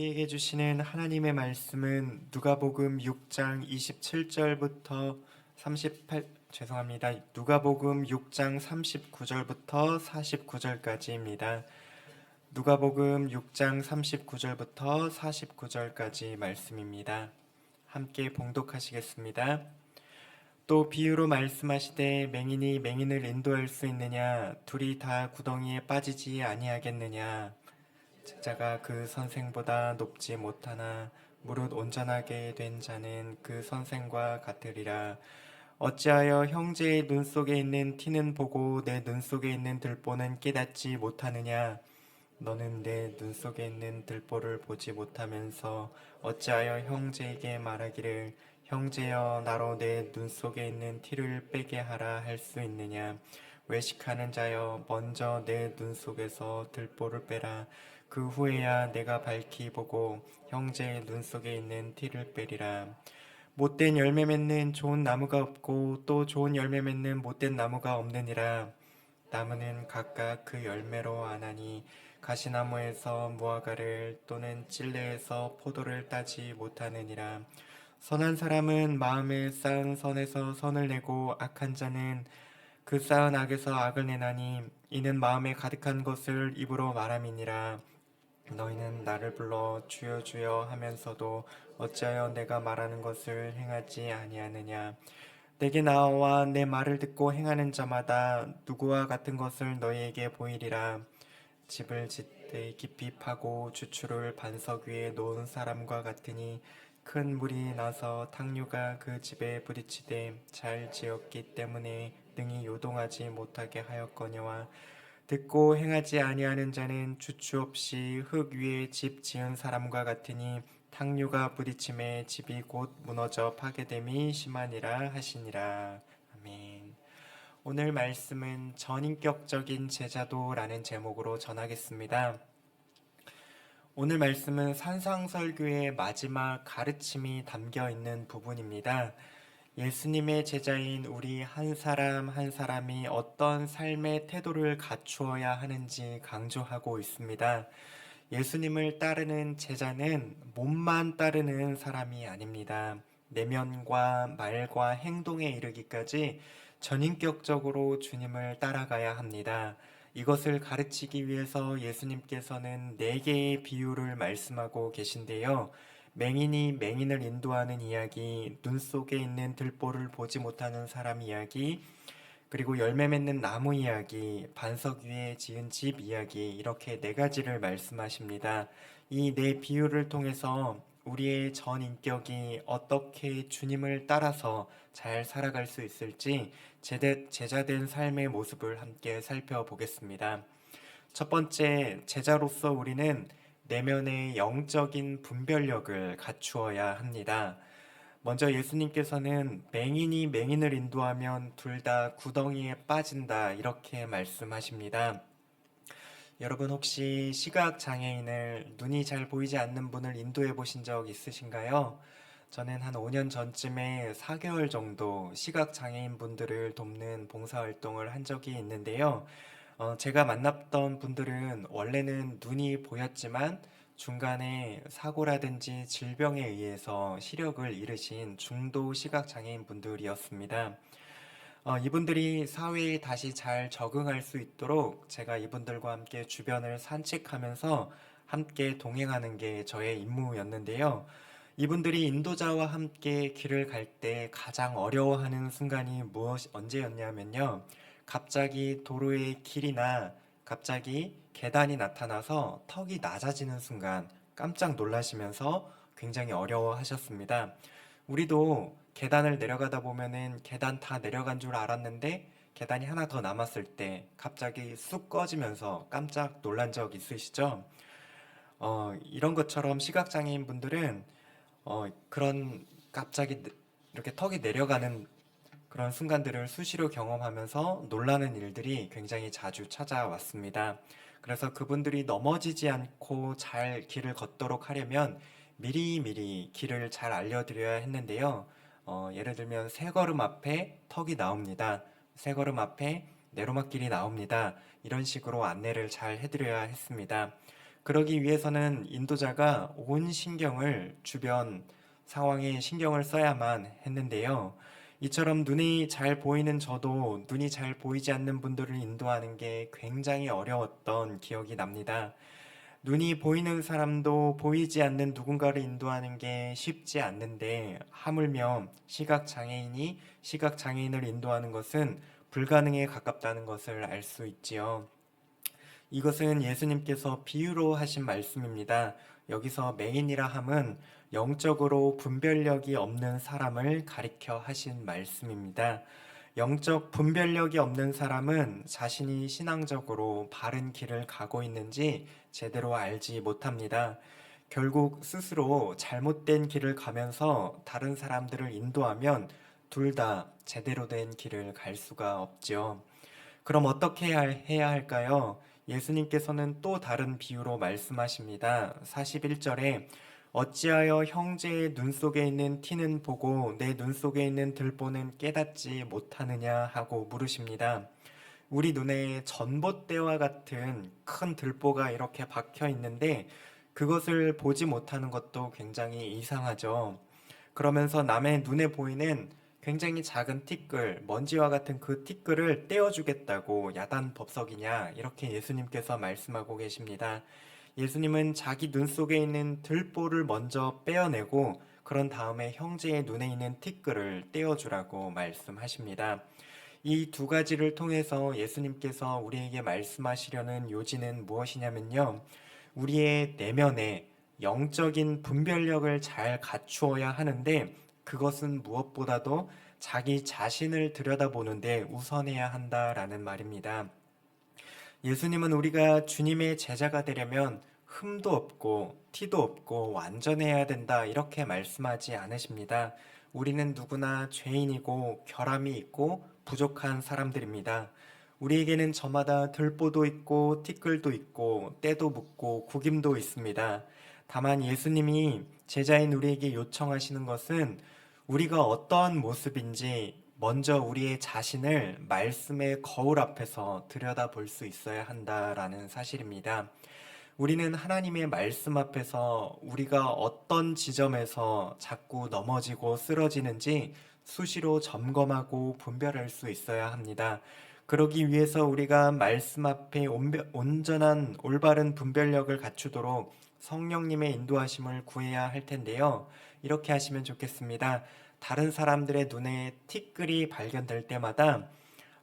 우리에게 주시는 하나님의 말씀은 누가복음 6장 27절부터 38 죄송합니다. 누가복음 6장 39절부터 49절까지입니다. 누가복음 6장 39절부터 49절까지 말씀입니다. 함께 봉독하시겠습니다. 또 비유로 말씀하시되 맹인이 맹인을 인도할 수 있느냐? 둘이 다 구덩이에 빠지지 아니하겠느냐? 제자가 그 선생보다 높지 못하나 무릇 온전하게 된 자는 그 선생과 같으리라. 어찌하여 형제의 눈 속에 있는 티는 보고 내 눈 속에 있는 들보는 깨닫지 못하느냐? 너는 내 눈 속에 있는 들보를 보지 못하면서 어찌하여 형제에게 말하기를 형제여 나로 내 눈 속에 있는 티를 빼게 하라 할 수 있느냐? 외식하는 자여 먼저 내 눈 속에서 들보를 빼라. 그 후에야 내가 밝히 보고 형제의 눈 속에 있는 티를 빼리라. 못된 열매 맺는 좋은 나무가 없고 또 좋은 열매 맺는 못된 나무가 없느니라. 나무는 각각 그 열매로 아나니 가시나무에서 무화과를 또는 찔레에서 포도를 따지 못하느니라. 선한 사람은 마음에 쌓은 선에서 선을 내고 악한 자는 그 쌓은 악에서 악을 내나니 이는 마음에 가득한 것을 입으로 말함이니라. 너희는 나를 불러 주여 주여 하면서도 어찌하여 내가 말하는 것을 행하지 아니하느냐? 내게 나와 내 말을 듣고 행하는 자마다 누구와 같은 것을 너희에게 보이리라. 집을 짓되 깊이 파고 주추를 반석 위에 놓은 사람과 같으니 큰 물이 나서 탕류가 그 집에 부딪히되 잘 지었기 때문에 능히 요동하지 못하게 하였거니와 듣고 행하지 아니하는 자는 주추 없이 흙 위에 집 지은 사람과 같으니 탕류가 부딪힘에 집이 곧 무너져 파괴됨이 심하니라 하시니라. 아멘. 오늘 말씀은 전인격적인 제자도라는 제목으로 전하겠습니다. 오늘 말씀은 산상설교의 마지막 가르침이 담겨 있는 부분입니다. 예수님의 제자인 우리 한 사람 한 사람이 어떤 삶의 태도를 갖추어야 하는지 강조하고 있습니다. 예수님을 따르는 제자는 몸만 따르는 사람이 아닙니다. 내면과 말과 행동에 이르기까지 전인격적으로 주님을 따라가야 합니다. 이것을 가르치기 위해서 예수님께서는 4개의 비유를 말씀하고 계신데요. 맹인이 맹인을 인도하는 이야기, 눈 속에 있는 들보를 보지 못하는 사람 이야기, 그리고 열매 맺는 나무 이야기, 반석 위에 지은 집 이야기, 이렇게 4가지를 말씀하십니다. 이 4비유를 통해서 우리의 전 인격이 어떻게 주님을 따라서 잘 살아갈 수 있을지 제자된 삶의 모습을 함께 살펴보겠습니다. 첫 번째, 제자로서 우리는 내면의 영적인 분별력을 갖추어야 합니다. 먼저 예수님께서는 맹인이 맹인을 인도하면 둘 다 구덩이에 빠진다 이렇게 말씀하십니다. 여러분 혹시 시각장애인을 눈이 잘 보이지 않는 분을 인도해 보신 적 있으신가요? 저는 한 5년 전쯤에 4개월 정도 시각장애인 분들을 돕는 봉사활동을 한 적이 있는데요. 제가 만났던 분들은 원래는 눈이 보였지만 중간에 사고라든지 질병에 의해서 시력을 잃으신 중도 시각장애인 분들이었습니다. 이분들이 사회에 다시 잘 적응할 수 있도록 제가 이분들과 함께 주변을 산책하면서 함께 동행하는 게 저의 임무였는데요. 이분들이 인도자와 함께 길을 갈 때 가장 어려워하는 순간이 언제였냐면요. 갑자기 도로의 길이나 갑자기 계단이 나타나서 턱이 낮아지는 순간 깜짝 놀라시면서 굉장히 어려워하셨습니다. 우리도 계단을 내려가다 보면은 계단 다 내려간 줄 알았는데 계단이 하나 더 남았을 때 갑자기 쑥 꺼지면서 깜짝 놀란 적 있으시죠? 이런 것처럼 시각장애인 분들은 그런 갑자기 이렇게 턱이 내려가는 그런 순간들을 수시로 경험하면서 놀라는 일들이 굉장히 자주 찾아왔습니다. 그래서 그분들이 넘어지지 않고 잘 길을 걷도록 하려면 미리미리 길을 잘 알려드려야 했는데요. 예를 들면 세 걸음 앞에 턱이 나옵니다. 세 걸음 앞에 내로막길이 나옵니다. 이런 식으로 안내를 잘 해드려야 했습니다. 그러기 위해서는 인도자가 온 신경을 주변 상황에 신경을 써야만 했는데요. 이처럼 눈이 잘 보이는 저도 눈이 잘 보이지 않는 분들을 인도하는 게 굉장히 어려웠던 기억이 납니다. 눈이 보이는 사람도 보이지 않는 누군가를 인도하는 게 쉽지 않는데 하물며 시각장애인이 시각장애인을 인도하는 것은 불가능에 가깝다는 것을 알 수 있지요. 이것은 예수님께서 비유로 하신 말씀입니다. 여기서 맹인이라 함은 영적으로 분별력이 없는 사람을 가리켜 하신 말씀입니다. 영적 분별력이 없는 사람은 자신이 신앙적으로 바른 길을 가고 있는지 제대로 알지 못합니다. 결국 스스로 잘못된 길을 가면서 다른 사람들을 인도하면 둘 다 제대로 된 길을 갈 수가 없지요. 그럼 어떻게 해야 할까요? 예수님께서는 또 다른 비유로 말씀하십니다. 41절에 어찌하여 형제의 눈 속에 있는 티는 보고 내 눈 속에 있는 들보는 깨닫지 못하느냐 하고 물으십니다. 우리 눈에 전봇대와 같은 큰 들보가 이렇게 박혀 있는데 그것을 보지 못하는 것도 굉장히 이상하죠. 그러면서 남의 눈에 보이는 굉장히 작은 티끌, 먼지와 같은 그 티끌을 떼어주겠다고 야단 법석이냐, 이렇게 예수님께서 말씀하고 계십니다. 예수님은 자기 눈 속에 있는 들보를 먼저 빼어내고, 그런 다음에 형제의 눈에 있는 티끌을 떼어주라고 말씀하십니다. 이 두 가지를 통해서 예수님께서 우리에게 말씀하시려는 요지는 무엇이냐면요. 우리의 내면에 영적인 분별력을 잘 갖추어야 하는데 그것은 무엇보다도 자기 자신을 들여다보는데 우선해야 한다라는 말입니다. 예수님은 우리가 주님의 제자가 되려면 흠도 없고 티도 없고 완전해야 된다 이렇게 말씀하지 않으십니다. 우리는 누구나 죄인이고 결함이 있고 부족한 사람들입니다. 우리에게는 저마다 들보도 있고 티끌도 있고 때도 묻고 구김도 있습니다. 다만 예수님이 제자인 우리에게 요청하시는 것은 우리가 어떠한 모습인지 먼저 우리의 자신을 말씀의 거울 앞에서 들여다볼 수 있어야 한다라는 사실입니다. 우리는 하나님의 말씀 앞에서 우리가 어떤 지점에서 자꾸 넘어지고 쓰러지는지 수시로 점검하고 분별할 수 있어야 합니다. 그러기 위해서 우리가 말씀 앞에 온전한 올바른 분별력을 갖추도록 성령님의 인도하심을 구해야 할 텐데요. 이렇게 하시면 좋겠습니다. 다른 사람들의 눈에 티끌이 발견될 때마다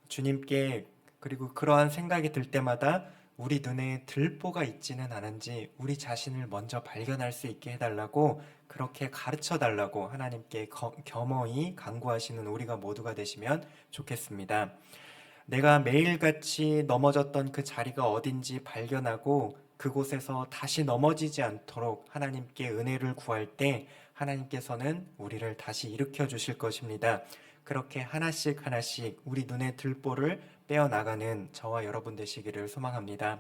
주님께, 그리고 그러한 생각이 들 때마다 우리 눈에 들보가 있지는 않은지 우리 자신을 먼저 발견할 수 있게 해달라고, 그렇게 가르쳐 달라고 하나님께 겸허히 간구하시는 우리가 모두가 되시면 좋겠습니다. 내가 매일같이 넘어졌던 그 자리가 어딘지 발견하고 그곳에서 다시 넘어지지 않도록 하나님께 은혜를 구할 때 하나님께서는 우리를 다시 일으켜 주실 것입니다. 그렇게 하나씩 하나씩 우리 눈의 들보를 빼어나가는 저와 여러분 되시기를 소망합니다.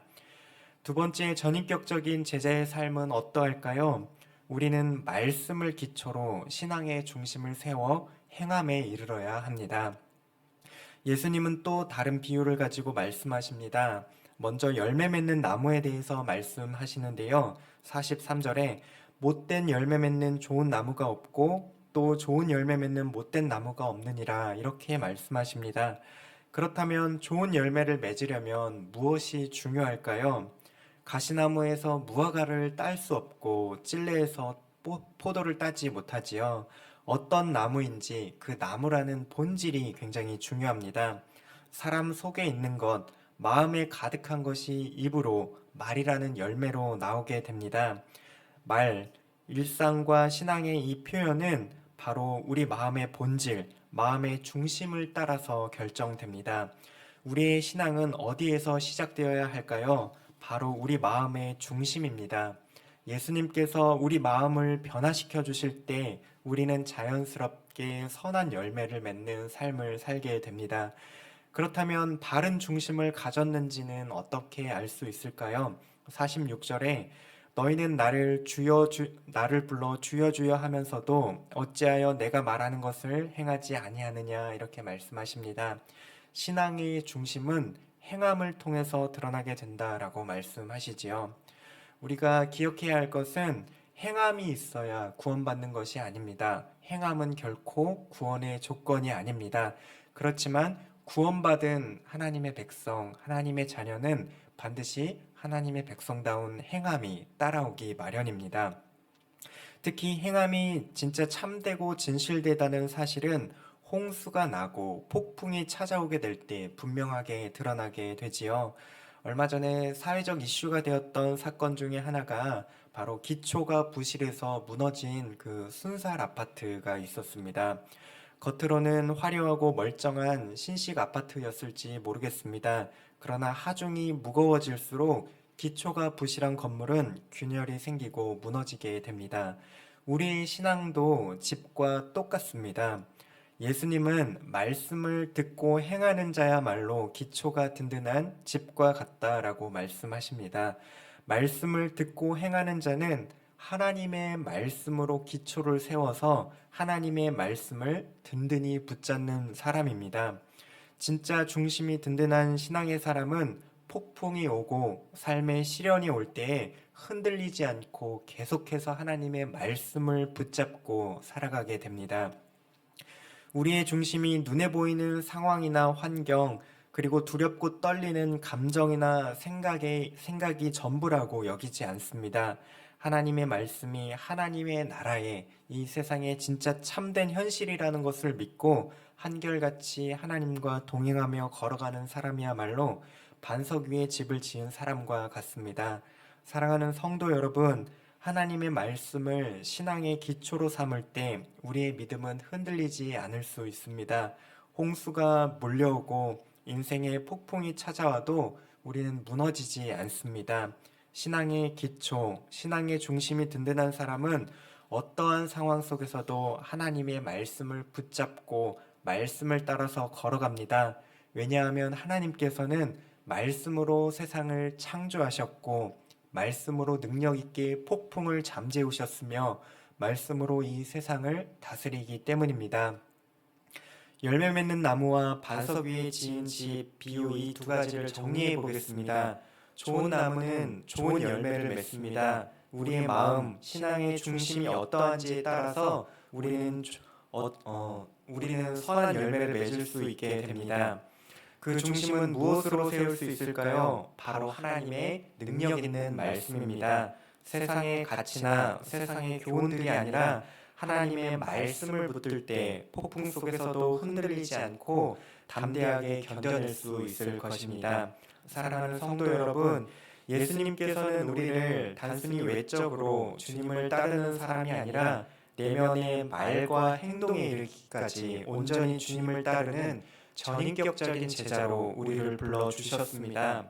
두 번째, 전인격적인 제자의 삶은 어떠할까요? 우리는 말씀을 기초로 신앙의 중심을 세워 행함에 이르러야 합니다. 예수님은 또 다른 비유를 가지고 말씀하십니다. 먼저 열매 맺는 나무에 대해서 말씀하시는데요. 43절에 못된 열매 맺는 좋은 나무가 없고 또 좋은 열매 맺는 못된 나무가 없느니라 이렇게 말씀하십니다. 그렇다면 좋은 열매를 맺으려면 무엇이 중요할까요? 가시나무에서 무화과를 딸 수 없고 찔레에서 포도를 따지 못하지요. 어떤 나무인지 그 나무라는 본질이 굉장히 중요합니다. 사람 속에 있는 것, 마음에 가득한 것이 입으로 말이라는 열매로 나오게 됩니다. 말, 일상과 신앙의 이 표현은 바로 우리 마음의 본질, 마음의 중심을 따라서 결정됩니다. 우리의 신앙은 어디에서 시작되어야 할까요? 바로 우리 마음의 중심입니다. 예수님께서 우리 마음을 변화시켜 주실 때 우리는 자연스럽게 선한 열매를 맺는 삶을 살게 됩니다. 그렇다면 바른 중심을 가졌는지는 어떻게 알 수 있을까요? 46절에 너희는 나를 불러 주여 주여 하면서도 어찌하여 내가 말하는 것을 행하지 아니하느냐 이렇게 말씀하십니다. 신앙의 중심은 행함을 통해서 드러나게 된다라고 말씀하시지요. 우리가 기억해야 할 것은 행함이 있어야 구원받는 것이 아닙니다. 행함은 결코 구원의 조건이 아닙니다. 그렇지만 구원받은 하나님의 백성, 하나님의 자녀는 반드시 하나님의 백성다운 행함이 따라오기 마련입니다. 특히 행함이 진짜 참되고 진실되다는 사실은 홍수가 나고 폭풍이 찾아오게 될 때 분명하게 드러나게 되지요. 얼마 전에 사회적 이슈가 되었던 사건 중에 하나가 바로 기초가 부실해서 무너진 그 순살 아파트가 있었습니다. 겉으로는 화려하고 멀쩡한 신식 아파트였을지 모르겠습니다. 그러나 하중이 무거워질수록 기초가 부실한 건물은 균열이 생기고 무너지게 됩니다. 우리의 신앙도 집과 똑같습니다. 예수님은 말씀을 듣고 행하는 자야말로 기초가 든든한 집과 같다라고 말씀하십니다. 말씀을 듣고 행하는 자는 하나님의 말씀으로 기초를 세워서 하나님의 말씀을 든든히 붙잡는 사람입니다. 진짜 중심이 든든한 신앙의 사람은 폭풍이 오고 삶의 시련이 올 때에 흔들리지 않고 계속해서 하나님의 말씀을 붙잡고 살아가게 됩니다. 우리의 중심이 눈에 보이는 상황이나 환경, 그리고 두렵고 떨리는 감정이나 생각이 전부라고 여기지 않습니다. 하나님의 말씀이 하나님의 나라에 이 세상에 진짜 참된 현실이라는 것을 믿고 한결같이 하나님과 동행하며 걸어가는 사람이야말로 반석 위에 집을 지은 사람과 같습니다. 사랑하는 성도 여러분, 하나님의 말씀을 신앙의 기초로 삼을 때 우리의 믿음은 흔들리지 않을 수 있습니다. 홍수가 몰려오고 인생의 폭풍이 찾아와도 우리는 무너지지 않습니다. 신앙의 기초, 신앙의 중심이 든든한 사람은 어떠한 상황 속에서도 하나님의 말씀을 붙잡고 말씀을 따라서 걸어갑니다. 왜냐하면 하나님께서는 말씀으로 세상을 창조하셨고 말씀으로 능력 있게 폭풍을 잠재우셨으며 말씀으로 이 세상을 다스리기 때문입니다. 열매 맺는 나무와 반석 위에 지은 집 비유 이 두 가지를 정리해 보겠습니다. 좋은 나무는 좋은 열매를 맺습니다. 우리의 마음, 신앙의 중심이 어떠한지에 따라서 우리는 선한 열매를 맺을 수 있게 됩니다. 그 중심은 무엇으로 세울 수 있을까요? 바로 하나님의 능력 있는 말씀입니다. 세상의 가치나 세상의 교훈들이 아니라 하나님의 말씀을 붙들 때 폭풍 속에서도 흔들리지 않고 담대하게 견뎌낼 수 있을 것입니다. 사랑하는 성도 여러분, 예수님께서는 우리를 단순히 외적으로 주님을 따르는 사람이 아니라 내면의 말과 행동에 이르기까지 온전히 주님을 따르는 전인격적인 제자로 우리를 불러주셨습니다.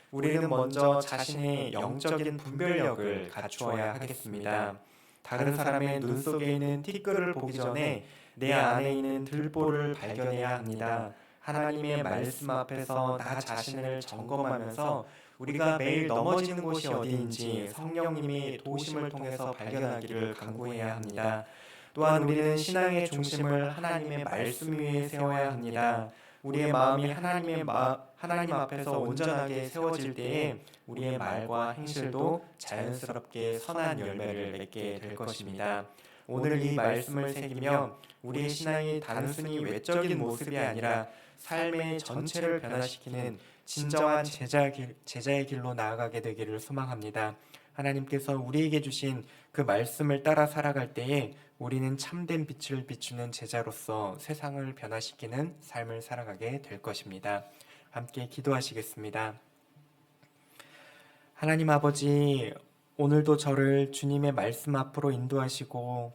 우리는 먼저 자신의 영적인 분별력을 갖추어야 하겠습니다. 다른 사람의 눈 속에 있는 티끌을 보기 전에 내 안에 있는 들보를 발견해야 합니다. 하나님의 말씀 앞에서 나 자신을 점검하면서 우리가 매일 넘어지는 곳이 어디인지 성령님이 도우심을 통해서 발견하기를 간구해야 합니다. 또한 우리는 신앙의 중심을 하나님의 말씀 위에 세워야 합니다. 우리의 마음이 하나님 앞에서 온전하게 세워질 때에 우리의 말과 행실도 자연스럽게 선한 열매를 맺게 될 것입니다. 오늘 이 말씀을 새기며 우리의 신앙이 단순히 외적인 모습이 아니라 삶의 전체를 변화시키는 진정한 제자의 길로 나아가게 되기를 소망합니다. 하나님께서 우리에게 주신 그 말씀을 따라 살아갈 때에 우리는 참된 빛을 비추는 제자로서 세상을 변화시키는 삶을 살아가게 될 것입니다. 함께 기도하시겠습니다. 하나님 아버지, 오늘도 저를 주님의 말씀 앞으로 인도하시고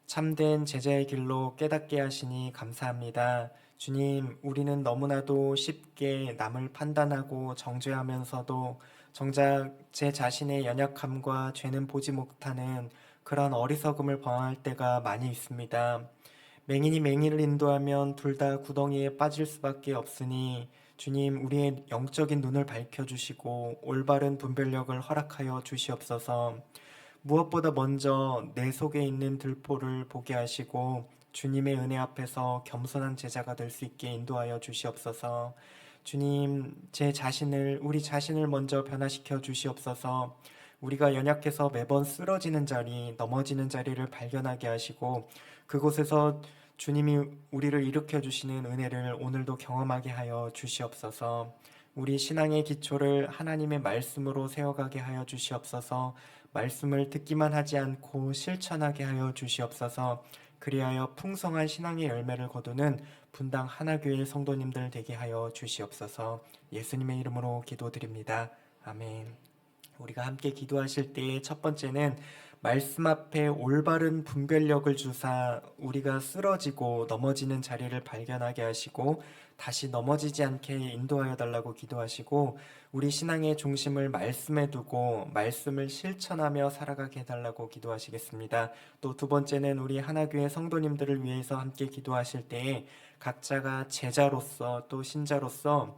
참된 제자의 길로 깨닫게 하시니 감사합니다. 주님, 우리는 너무나도 쉽게 남을 판단하고 정죄하면서도 정작 제 자신의 연약함과 죄는 보지 못하는 그런 어리석음을 범할 때가 많이 있습니다. 맹인이 맹인을 인도하면 둘 다 구덩이에 빠질 수밖에 없으니 주님, 우리의 영적인 눈을 밝혀주시고 올바른 분별력을 허락하여 주시옵소서. 무엇보다 먼저 내 속에 있는 들보를 보게 하시고 주님의 은혜 앞에서 겸손한 제자가 될 수 있게 인도하여 주시옵소서. 주님, 우리 자신을 먼저 변화시켜 주시옵소서. 우리가 연약해서 매번 쓰러지는 자리, 넘어지는 자리를 발견하게 하시고 그곳에서 주님이 우리를 일으켜 주시는 은혜를 오늘도 경험하게 하여 주시옵소서. 우리 신앙의 기초를 하나님의 말씀으로 세워가게 하여 주시옵소서. 말씀을 듣기만 하지 않고 실천하게 하여 주시옵소서. 그리하여 풍성한 신앙의 열매를 거두는 분당 하나교회 성도님들 되게 하여 주시옵소서. 예수님의 이름으로 기도드립니다. 아멘. 우리가 함께 기도하실 때의 첫 번째는 말씀 앞에 올바른 분별력을 주사 우리가 쓰러지고 넘어지는 자리를 발견하게 하시고 다시 넘어지지 않게 인도하여 달라고 기도하시고 우리 신앙의 중심을 말씀에 두고 말씀을 실천하며 살아가게 해달라고 기도하시겠습니다. 또 두 번째는 우리 하나교회 성도님들을 위해서 함께 기도하실 때에 각자가 제자로서 또 신자로서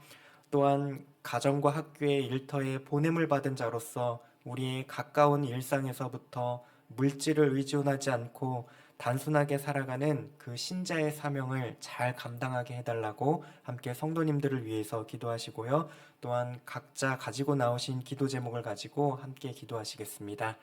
또한 가정과 학교의 일터에 보냄을 받은 자로서 우리의 가까운 일상에서부터 물질을 의존하지 않고 단순하게 살아가는 그 신자의 사명을 잘 감당하게 해달라고 함께 성도님들을 위해서 기도하시고요. 또한 각자 가지고 나오신 기도 제목을 가지고 함께 기도하시겠습니다.